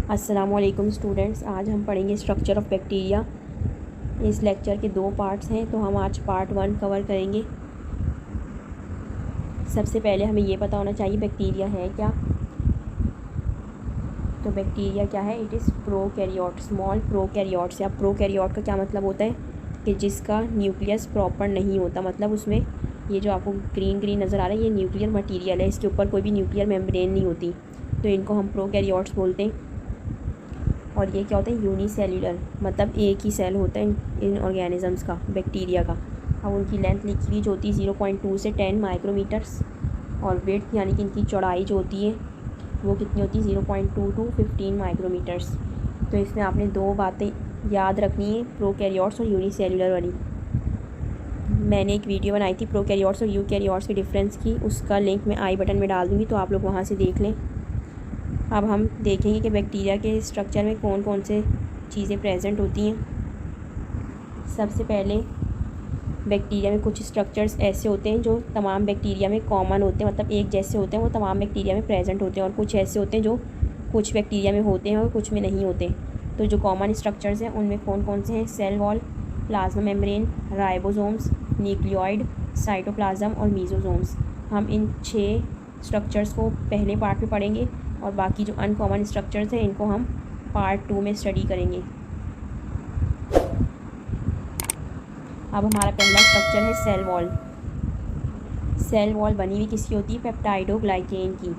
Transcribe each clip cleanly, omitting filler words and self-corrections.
अस्सलामुअलैकुम स्टूडेंट्स, आज हम पढ़ेंगे स्ट्रक्चर ऑफ बैक्टीरिया। इस लेक्चर के 2 पार्ट्स हैं, तो हम आज पार्ट 1 कवर करेंगे। सबसे पहले हमें ये पता होना चाहिए बैक्टीरिया है क्या। तो बैक्टीरिया क्या है? It is prokaryote, small prokaryotes. या प्रोकैरियोट का क्या मतलब होता है कि जिसका न्यूक्लियस प्रॉपर नहीं होता, मतलब उसमें ये जो आपको ग्रीन ग्रीन नज़र आ रहा है ये न्यूक्लियर मटीरियल है, इसके ऊपर कोई भी न्यूक्लियर मेम्ब्रेन नहीं होती, तो इनको हम प्रोकैरियोट्स बोलते हैं। और ये क्या होता है? यूनिसेल्युलर, मतलब एक ही सेल होता है इन ऑर्गेनिजम्स का, बैक्टीरिया का। अब उनकी लेंथ लिखी हुई जो होती है 0.2 से 10 माइक्रोमीटर्स, और वेट यानी कि इनकी चौड़ाई जो होती है वो कितनी होती है? 0.2 टू 15 माइक्रोमीटर्स। तो इसमें आपने 2 बातें याद रखनी है, प्रोकैरियोट्स और यूनिसेल्युलर वाली। मैंने एक वीडियो बनाई थी प्रोकैरियोट्स और यूकैरियोट्स के डिफरेंस की, उसका लिंक मैं आई बटन में डाल दूँगी, तो आप लोग वहाँ से देख लें। अब हम देखेंगे कि बैक्टीरिया के स्ट्रक्चर में कौन कौन से चीज़ें प्रेजेंट होती हैं। सबसे पहले बैक्टीरिया में कुछ स्ट्रक्चर्स ऐसे होते हैं जो तमाम बैक्टीरिया में कॉमन होते हैं, मतलब एक जैसे होते हैं, वो तमाम बैक्टीरिया में प्रेजेंट होते हैं। और कुछ ऐसे होते हैं जो कुछ बैक्टीरिया में होते हैं और कुछ में नहीं होते। तो जो कॉमन स्ट्रक्चर्स हैं उनमें कौन कौन से हैं? Cell wall, plasma membrane, ribosomes, nucleoid, cytoplasm और मीजोसोम्स। हम इन 6 स्ट्रक्चर्स को पहले पार्ट में पढ़ेंगे, और बाकी जो अनकॉमन स्ट्रक्चर्स हैं इनको हम पार्ट 2 में स्टडी करेंगे। अब हमारा पहला स्ट्रक्चर है सेल वॉल। सेल वॉल बनी हुई किसकी होती है? पेप्टाइडोग्लाइकेन की।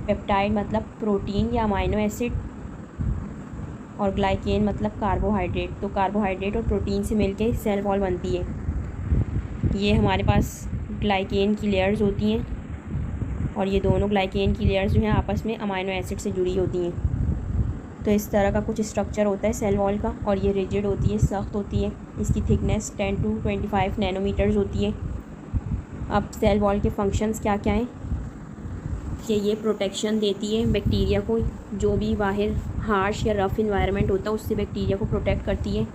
पेप्टाइड मतलब प्रोटीन या अमाइनो एसिड, और ग्लाइकेन मतलब कार्बोहाइड्रेट। तो कार्बोहाइड्रेट और प्रोटीन से मिलके सेल वॉल बनती है। ये हमारे पास ग्लाइकेन की लेयर्स होती हैं, और ये दोनों ग्लाइकेन की लेयर्स जो हैं आपस में अमाइनो एसिड से जुड़ी होती हैं। तो इस तरह का कुछ स्ट्रक्चर होता है सेल वॉल का, और ये रिजिड होती है, सख्त होती है। इसकी थिकनेस 10 टू 25 नैनोमीटर्स होती है। अब सेल वॉल के फंक्शंस क्या क्या हैं कि ये प्रोटेक्शन देती है बैक्टीरिया को, जो भी बाहर हार्श या रफ़ इन्वायरमेंट होता है उससे बैक्टीरिया को प्रोटेक्ट करती है।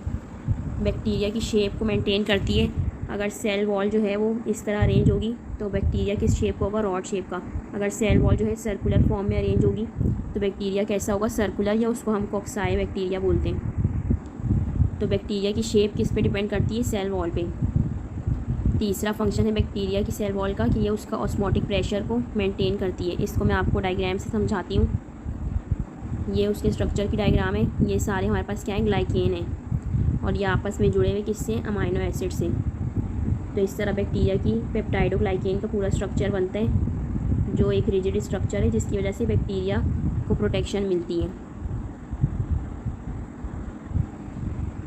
बैक्टीरिया की शेप को मेंटेन करती है। अगर सेल वॉल जो है वो इस तरह अरेंज होगी तो बैक्टीरिया किस शेप का होगा? रॉड शेप का। अगर सेल वॉल जो है सर्कुलर फॉर्म में अरेंज होगी तो बैक्टीरिया कैसा होगा? सर्कुलर, या उसको हम कॉक्साई बैक्टीरिया बोलते हैं। तो बैक्टीरिया की शेप किस पे डिपेंड करती है? सेल वॉल पे। तीसरा फंक्शन है बैक्टीरिया की सेल वॉल का कि ये उसका ऑस्मोटिक प्रेशर को मेंटेन करती है। इसको मैं आपको डायग्राम से समझाती हूँ। ये उसके स्ट्रक्चर की डायग्राम है। ये सारे हमारे पास क्या है? ग्लाइकेन है, और ये आपस में जुड़े हुए किससे? अमाइनो एसिड से। तो इस तरह बैक्टीरिया की पेप्टाइडोग्लाइकेन का पूरा स्ट्रक्चर बनता है, जो एक रिजिड स्ट्रक्चर है जिसकी वजह से बैक्टीरिया को प्रोटेक्शन मिलती है।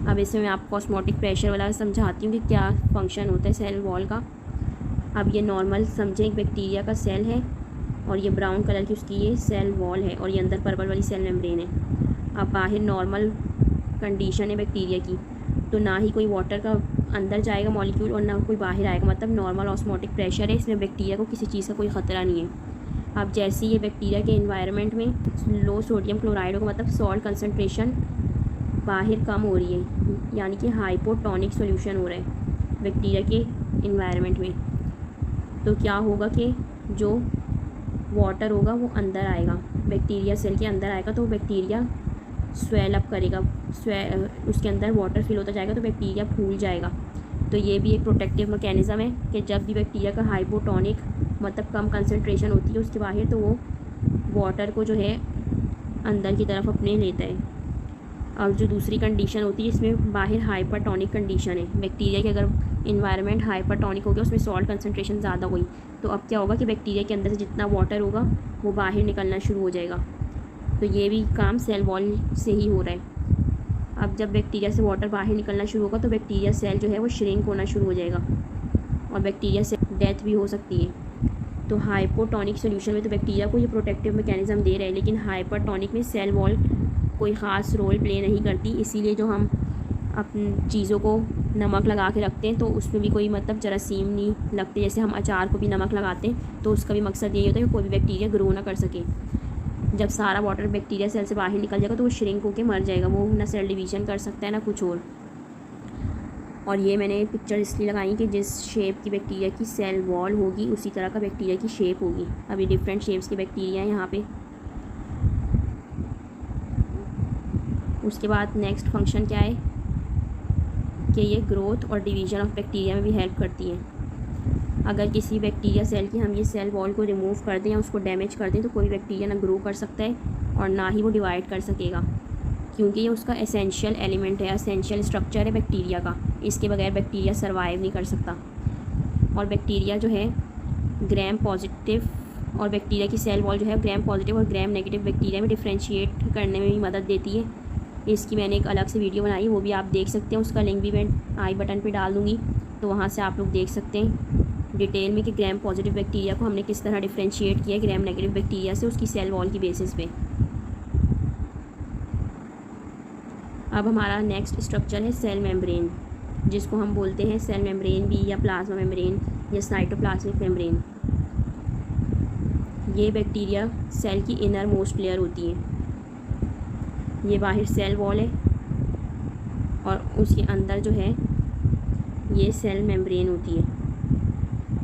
अब इसमें मैं आपको ऑस्मोटिक प्रेशर वाला समझाती हूँ कि क्या फंक्शन होता है सेल वॉल का। अब ये नॉर्मल समझें एक बैक्टीरिया का सेल है, और ये ब्राउन कलर की उसकी ये सेल वॉल है, और ये अंदर पर्पल वाली सेल मेम्ब्रेन है। अब बाहर नॉर्मल कंडीशन है बैक्टीरिया की, तो ना ही कोई वाटर का अंदर जाएगा मॉलिक्यूल और ना कोई बाहर आएगा, मतलब नॉर्मल ऑस्मोटिक प्रेशर है। इसमें बैक्टीरिया को किसी चीज़ का कोई ख़तरा नहीं है। अब जैसे ये बैक्टीरिया के एनवायरनमेंट में लो सोडियम क्लोराइड का मतलब सॉल्ट कंसनट्रेशन बाहर कम हो रही है, यानी कि हाइपोटोनिक सॉल्यूशन हो रहा है बैक्टीरिया के एनवायरनमेंट में, तो क्या होगा कि जो वाटर होगा वो अंदर आएगा, बैक्टीरिया सेल के अंदर आएगा, तो बैक्टीरिया स्वेल अप करेगा, उसके अंदर वाटर फिल होता जाएगा तो बैक्टीरिया फूल जाएगा। तो ये भी एक प्रोटेक्टिव मैकेनिज़्म है कि जब भी बैक्टीरिया का हाइपोटोनिक मतलब कम कंसंट्रेशन होती है उसके बाहर, तो वो वाटर को जो है अंदर की तरफ अपने लेता है। और जो दूसरी कंडीशन होती है इसमें बाहर हाइपरटोनिक कंडीशन है। बैक्टीरिया के अगर इन्वायरमेंट हाइपरटोनिक हो गया, उसमें सॉल्ट कंसंट्रेशन ज़्यादा हुई, तो अब क्या होगा कि बैक्टीरिया के अंदर से जितना वाटर होगा वो बाहर निकलना शुरू हो जाएगा। तो ये भी काम सेल वॉल से ही हो रहा है। अब जब बैक्टीरिया से वाटर बाहर निकलना शुरू होगा तो बैक्टीरिया सेल जो है वो श्रिंक होना शुरू हो जाएगा, और बैक्टीरिया से डेथ भी हो सकती है। तो हाइपोटोनिक सॉल्यूशन में तो बैक्टीरिया को ये प्रोटेक्टिव मैकेनिज़्म दे रहा है, लेकिन हाइपरटोनिक में सेल वॉल कोई ख़ास रोल प्ले नहीं करती। इसीलिए जो हम अपनी चीज़ों को नमक लगा के रखते हैं तो उसमें भी कोई मतलब जरासीम नहीं लगते। जैसे हम अचार को भी नमक लगाते हैं तो उसका भी मकसद यही होता है कि कोई भी बैक्टीरिया ग्रो ना कर सके। जब सारा वाटर बैक्टीरिया सेल से बाहर निकल जाएगा तो वो श्रिंक होकर मर जाएगा, वो ना सेल डिवीज़न कर सकता है ना कुछ और ये मैंने पिक्चर इसलिए लगाई कि जिस शेप की बैक्टीरिया की सेल वॉल होगी उसी तरह का बैक्टीरिया की शेप होगी। अभी डिफरेंट शेप्स के बैक्टीरिया हैं यहाँ पे। उसके बाद नेक्स्ट फंक्शन क्या है कि ये ग्रोथ और डिवीज़न ऑफ बैक्टीरिया में भी हेल्प करती है। अगर किसी बैक्टीरिया सेल की हम ये सेल वॉल को रिमूव कर दें या उसको डैमेज कर दें तो कोई बैक्टीरिया ना ग्रो कर सकता है और ना ही वो डिवाइड कर सकेगा, क्योंकि ये उसका एसेंशियल एलिमेंट है, एसेंशियल स्ट्रक्चर है बैक्टीरिया का। इसके बगैर बैक्टीरिया सर्वाइव नहीं कर सकता। और बैक्टीरिया जो है ग्राम पॉजिटिव और बैक्टीरिया की सेल वॉल जो है ग्राम पॉजिटिव और ग्राम नेगेटिव बैक्टीरिया में डिफ्रेंशिएट करने में भी मदद देती है। इसकी मैंने एक अलग से वीडियो बनाई, वो भी आप देख सकते हैं। उसका लिंक भी मैं आई बटन पे डाल दूँगी, तो वहाँ से आप लोग देख सकते हैं डिटेल में कि ग्राम पॉजिटिव बैक्टीरिया को हमने किस तरह डिफ्रेंशिएट किया ग्राम नेगेटिव बैक्टीरिया से उसकी सेल वॉल की बेसिस पे। अब हमारा नेक्स्ट स्ट्रक्चर है सेल मेम्ब्रेन, जिसको हम बोलते हैं सेल मेम्ब्रेन भी या प्लाज्मा मेम्ब्रेन या साइटोप्लाज्मिक मेम्ब्रेन। ये बैक्टीरिया सेल की इनर मोस्ट लेयर होती है। ये बाहर सेल वॉल है और उसके अंदर जो है ये सेल मेम्ब्रेन होती है।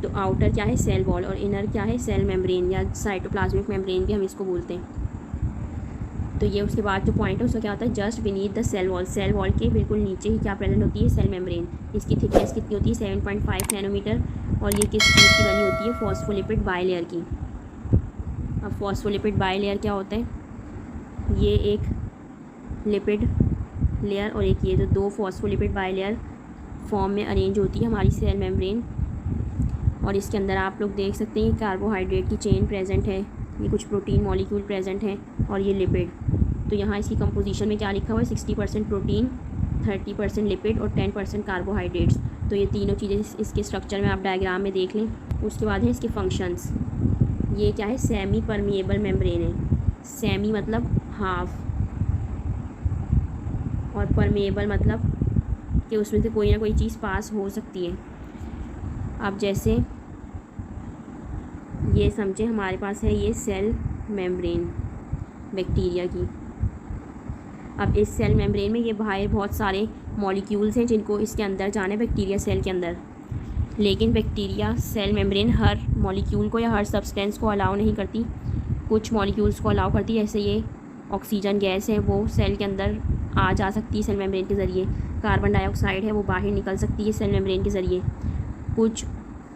तो आउटर क्या है सेल वॉल और इनर क्या है सेल मेम्ब्रेन या साइटोप्लाज्मिक मेम्ब्रेन भी हम इसको बोलते हैं। तो ये उसके बाद जो पॉइंट है उसका क्या होता है, just beneath the cell wall, cell wall के बिल्कुल नीचे ही क्या प्रेजेंट होती है सेल मेम्ब्रेन। इसकी थिकनेस कितनी होती है 7.5 नैनोमीटर और ये किस चीज़ की बनी होती है फॉस्फोलिपिड बाइलेयर की। अब फॉस्फोलिपिड बाइलेयर क्या होता है, ये एक लिपिड लेयर और एक ये, तो दो फॉस्फोलिपिड बाइलेयर फॉर्म में अरेंज होती है हमारी सेल मेम्ब्रेन। और इसके अंदर आप लोग देख सकते हैं कार्बोहाइड्रेट की चेन प्रेजेंट है, ये कुछ प्रोटीन मॉलिक्यूल प्रेजेंट हैं और ये लिपिड। तो यहाँ इसकी कंपोजिशन में क्या लिखा हुआ है 60% प्रोटीन, 30% लिपिड और 10% कार्बोहाइड्रेट्स। तो ये तीनों चीज़ें इसके स्ट्रक्चर में आप डायग्राम में देख लें। उसके बाद है इसके फंक्शंस। ये क्या है सेमी परमिएबल मेम्ब्रेन है। सेमी मतलब हाफ और परमिएबल मतलब कि उसमें से कोई ना कोई चीज़ पास हो सकती है। अब जैसे ये समझे हमारे पास है ये सेल मेम्ब्रेन बैक्टीरिया की। अब इस सेल मेम्ब्रेन में ये बाहर बहुत सारे मॉलिक्यूल्स हैं जिनको इसके अंदर जाना है बैक्टीरिया सेल के अंदर, लेकिन बैक्टीरिया सेल मेम्ब्रेन हर मॉलिक्यूल को या हर सब्सटेंस को अलाउ नहीं करती। कुछ मॉलिक्यूल्स को अलाउ करती है, जैसे ये ऑक्सीजन गैस है वो सेल के अंदर आ जा सकती है सेल मेम्ब्रेन के ज़रिए। कार्बन डाइऑक्साइड है वो बाहर निकल सकती है सेल मेम्ब्रेन के ज़रिए। कुछ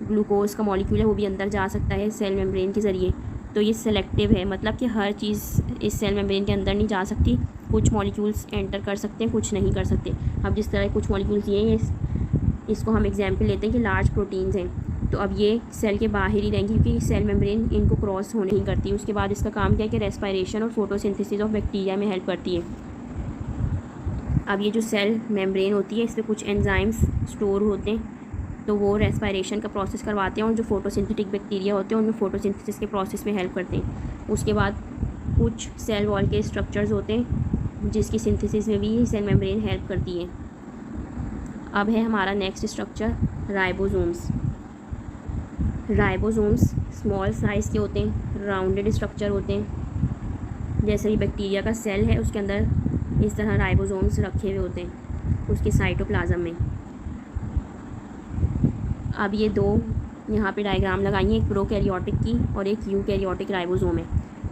ग्लूकोज का मॉलिक्यूल है वो भी अंदर जा सकता है सेल मेम्ब्रेन के ज़रिए। तो ये सेलेक्टिव है, मतलब कि हर चीज़ इस सेल मेम्ब्रेन के अंदर नहीं जा सकती। कुछ मॉलिक्यूल्स एंटर कर सकते हैं, कुछ नहीं कर सकते। अब जिस तरह कुछ मॉलिक्यूल्स ये हैं, इसको हम एग्जाम्पल लेते हैं कि लार्ज प्रोटीन्स हैं, तो अब ये सेल के बाहर ही रहेंगी क्योंकि सेल मेम्ब्रेन इनको क्रॉस होने नहीं करती। उसके बाद इसका काम क्या है कि रेस्पायरेशन और फोटोसिंथेसिस ऑफ बैक्टीरिया में हेल्प करती है। अब ये जो सेल मेम्ब्रेन होती है इस पर कुछ एंजाइम्स स्टोर होते हैं, तो वो रेस्पायरेशन का प्रोसेस करवाते हैं और जो फोटोसिंथेटिक बैक्टीरिया होते हैं उनमें फोटोसिंथेसिस के प्रोसेस में हेल्प करते हैं। उसके बाद कुछ सेल वॉल के स्ट्रक्चर्स होते हैं जिसकी सिंथेसिस में भी सेल मेम्ब्रेन हेल्प करती है। अब है हमारा next structure ribosomes. Ribosomes small size के होते हैं, राउंडेड स्ट्रक्चर होते हैं। जैसे ही बैक्टीरिया का सेल है उसके अंदर इस तरह राइबोसोम्स रखे हुए होते हैं उसके साइटोप्लाज्म में। अब ये दो यहाँ पे डायग्राम लगाइए, एक प्रोकैरियोटिक की और एक यूकैरियोटिक राइबोसोम है।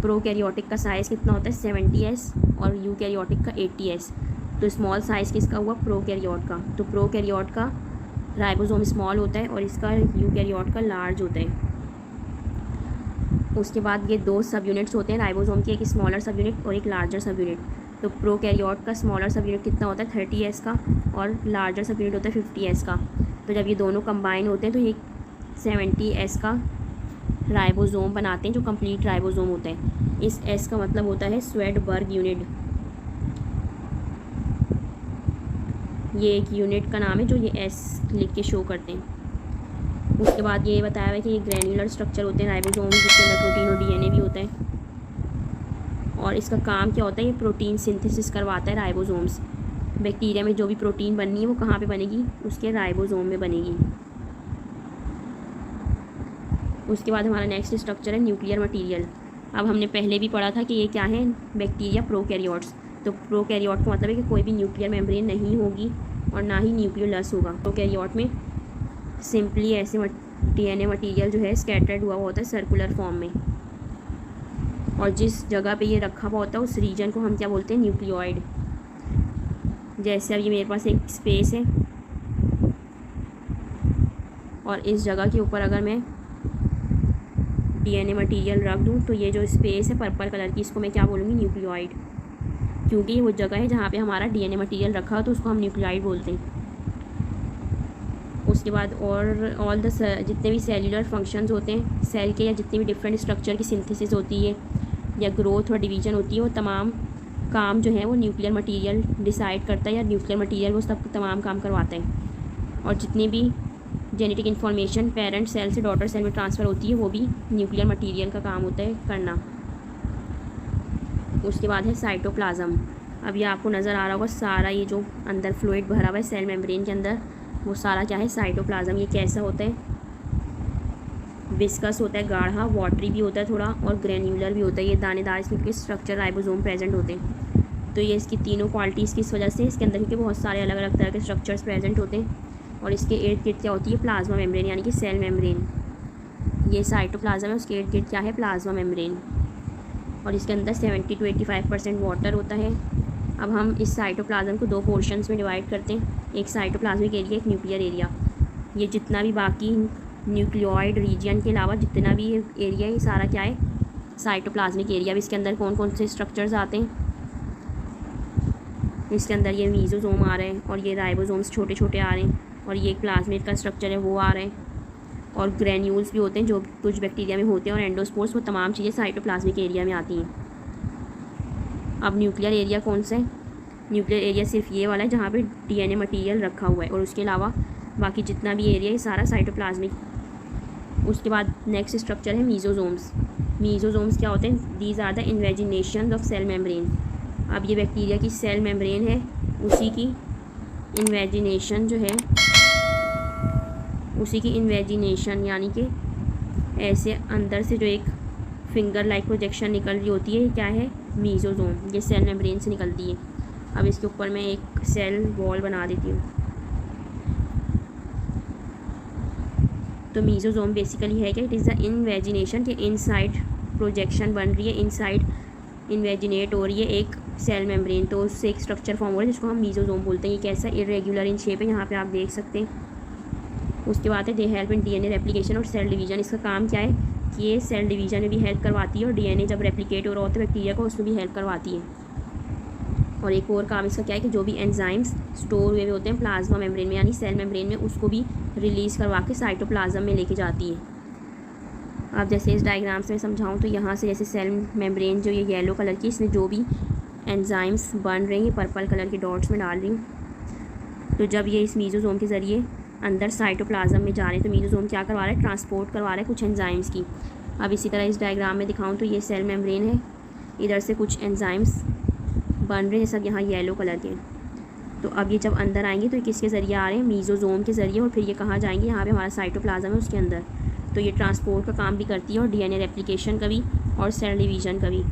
प्रोकैरियोटिक का साइज़ कितना होता है 70S और यूकैरियोटिक का 80S। तो स्मॉल साइज़ किसका हुआ प्रोकैरियोट का। तो प्रोकैरियोट का राइबोसोम स्मॉल होता है और इसका यूकैरियोट का लार्ज होता है। उसके बाद ये दो सब यूनिट्स होते हैं राइबोसोम के, एक स्मॉलर सब यूनिट और एक लार्जर सब यूनिट। तो प्रोकैरियोट का स्मॉलर सब यूनिट कितना होता है 30S का और लार्जर सब यूनिट होता है 50S का। तो जब ये दोनों कंबाइन होते हैं तो ये 70S का राइबोसोम बनाते हैं जो कंप्लीट राइबोसोम होता है। इस S का मतलब होता है स्वेडबर्ग यूनिट। ये एक यूनिट का नाम है जो ये S लिख के शो करते हैं। उसके बाद ये बताया हुआ है कि ये ग्रैन्युलर स्ट्रक्चर होते हैं राइबोसोम, जिसके अंदर प्रोटीन और DNA भी होता है। और इसका काम क्या होता है, ये प्रोटीन सिंथेसिस करवाता है राइबोसोम्स। बैक्टीरिया में जो भी प्रोटीन बननी है वो कहाँ पे बनेगी, उसके राइबोसोम में बनेगी। उसके बाद हमारा नेक्स्ट स्ट्रक्चर है न्यूक्लियर मटेरियल। अब हमने पहले भी पढ़ा था कि ये क्या है बैक्टीरिया प्रोकैरियोट्स। तो प्रोकैरियोट का मतलब है कि कोई भी न्यूक्लियर मेम्ब्रेन नहीं होगी और ना ही न्यूक्लियोलस होगा। प्रोकैरियोट में सिंपली ऐसे DNA मटेरियल जो है स्कैटर्ड हुआ होता है सर्कुलर फॉर्म में, और जिस जगह पे ये रखा हुआ होता है उस रीजन को हम क्या बोलते हैं न्यूक्लियोइड। जैसे अब ये मेरे पास एक स्पेस है और इस जगह के ऊपर अगर मैं डीएनए मटेरियल रख दूँ तो ये जो स्पेस है पर्पल कलर की, इसको मैं क्या बोलूँगी, न्यूक्लियोइड, क्योंकि ये वो जगह है जहाँ पे हमारा डीएनए मटेरियल रखा हो तो उसको हम न्यूक्लियोइड बोलते हैं। उसके बाद और ऑल द जितने भी सेल्यूलर फंक्शंस होते हैं सेल के, या जितने भी डिफरेंट स्ट्रक्चर की सिंथेसिस होती है या ग्रोथ और डिवीजन होती है, वो तमाम काम जो है वो न्यूक्लियर मटेरियल डिसाइड करता है, या न्यूक्लियर मटेरियल वो सब तमाम काम करवाता है। और जितनी भी जेनेटिक इन्फॉर्मेशन पेरेंट सेल से डॉटर सेल में ट्रांसफ़र होती है वो भी न्यूक्लियर मटेरियल का काम होता है करना। उसके बाद है साइटोप्लाज्म। अब ये आपको नज़र आ रहा होगा सारा ये जो अंदर फ्लूइड भरा हुआ है सेल मेम्ब्रेन के अंदर, वो सारा क्या है, साइटोप्लाज्म। ये कैसा होता है, विस्कस होता है, गाढ़ा, वाटरी भी होता है थोड़ा, और ग्रेन्यूलर भी होता है। ये दानेदार इसमें के स्ट्रक्चर राइबोसोम प्रेजेंट होते हैं। तो ये इसकी तीनों क्वालिटीज़ की इस वजह से इसके अंदर क्योंकि बहुत सारे अलग अलग तरह के स्ट्रक्चर्स प्रेजेंट होते हैं। और इसके इर्द गिर्द क्या होती है, प्लाज्मा मेम्ब्रेन, यानी कि सेल मेम्ब्रेन। ये साइटोप्लाज्म है, उसके इर्द गिर्द क्या है, प्लाज्मा मेम्ब्रेन। और इसके अंदर 70 to 85% वाटर होता है। अब हम इस साइटोप्लाज्म को दो पोर्शंस में डिवाइड करते हैं, एक साइटोप्लाज्मिक एरिया, एक न्यूक्लियर एरिया। ये जितना भी बाकी न्यूक्लियोइड रीजन के अलावा जितना भी एरिया है ये सारा क्या है, साइटोप्लाज्मिक एरिया। अब इसके अंदर कौन कौन से स्ट्रक्चर्स आते हैं, इसके अंदर ये मीजोसोम आ रहे हैं, और ये राइबोसोम्स छोटे छोटे आ रहे हैं, और ये एक प्लाज्मिड का स्ट्रक्चर है वो आ रहे हैं, और ग्रेन्यूल्स भी होते हैं जो कुछ बैक्टीरिया में होते हैं, और एंडोस्पोर्स, वो तमाम चीज़ें साइटोप्लाज्मिक एरिया में आती हैं। अब न्यूक्लियर एरिया कौन सा है, न्यूक्लियर एरिया सिर्फ ये वाला है जहाँ पे डीएनए मटेरियल रखा हुआ है, और उसके अलावा बाकी जितना भी एरिया है सारा साइटोप्लाज्मिक। उसके बाद नेक्स्ट स्ट्रक्चर है मीजोसोम्स। मीजोसोम्स क्या होते हैं, these are the invagination of cell membrane. अब ये बैक्टीरिया की सेल मेम्ब्रेन है, उसी की इन्वेजिनेशन जो है, उसी की इन्वेजिनेशन यानी कि ऐसे अंदर से जो एक फिंगर लाइक प्रोजेक्शन निकल रही होती है, क्या है, मीजोसोम, ये सेल मेम्ब्रेन से निकलती है। अब इसके ऊपर मैं एक सेल वॉल बना देती हूँ। तो मीजोसोम बेसिकली है कि इट इज़ द इन्वेजिनेशन, कि इनसाइड प्रोजेक्शन बन रही है, इनसाइड इन्वेजिनेट हो रही है एक सेल मेम्ब्रेन, तो उससे एक स्ट्रक्चर फॉर्म हो रहा है जिसको हम मीजोसोम बोलते हैं। ये कैसा, इरेगुलर इन शेप है, यहाँ पे आप देख सकते हैं। उसके बाद है they help in DNA replication और सेल डिवीजन। इसका काम क्या है कि ये सेल डिवीजन में भी हेल्प करवाती है, और डीएनए जब रेप्लिकेट हो रहा होता है बैक्टीरिया को, उसमें भी हेल्प करवाती है। और एक और काम इसका क्या है कि जो भी एंजाइम्स स्टोर हुए होते हैं प्लाज्मा मेम्ब्रेन में यानी सेल मेम्ब्रेन में, उसको भी रिलीज़ करवा के साइटोप्लाज्म में लेके जाती है। अब जैसे इस डायग्राम से मैं समझाऊँ तो यहाँ से जैसे सेल मेम्ब्रेन जो ये येलो कलर की, इसमें जो भी एंजाइम्स बन रही हैं पर्पल कलर के डॉट्स में डाल रही हूँ। तो जब ये इस मीजोसोम के ज़रिए अंदर साइटोप्लाज्म में जा रहे हैं तो मीजोसोम क्या करवा रहा है, ट्रांसपोर्ट करवा रहा है कुछ एंजाइम्स की। अब इसी तरह इस डायग्राम में दिखाऊँ तो ये सेल मेम्ब्रेन है, इधर से कुछ एंजाइम्स बन रहे हैं सब यहाँ येलो कलर के। तो अब ये जब अंदर आएंगे तो ये किसके ज़रिए आ रहे हैं, मीजोसोम के ज़रिए, और फिर ये कहाँ जाएंगे, यहाँ पे हमारा साइटोप्लाज्म है उसके अंदर। तो ये ट्रांसपोर्ट का काम भी करती है, और डीएनए रेप्लिकेशन का भी, और सेल डिवीज़न का भी।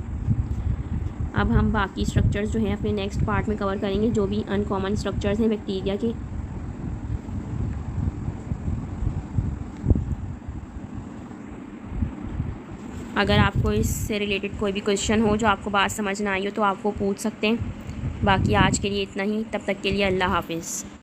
अब हम बाकी स्ट्रक्चर्स जो हैं अपने नेक्स्ट पार्ट में कवर करेंगे, जो भी अनकॉमन स्ट्रक्चर्स हैं बैक्टीरिया के। अगर आपको इससे रिलेटेड कोई भी क्वेश्चन हो, जो आपको बात समझ ना आई हो, तो आप वो पूछ सकते हैं। बाकी आज के लिए इतना ही, तब तक के लिए अल्लाह हाफिज़।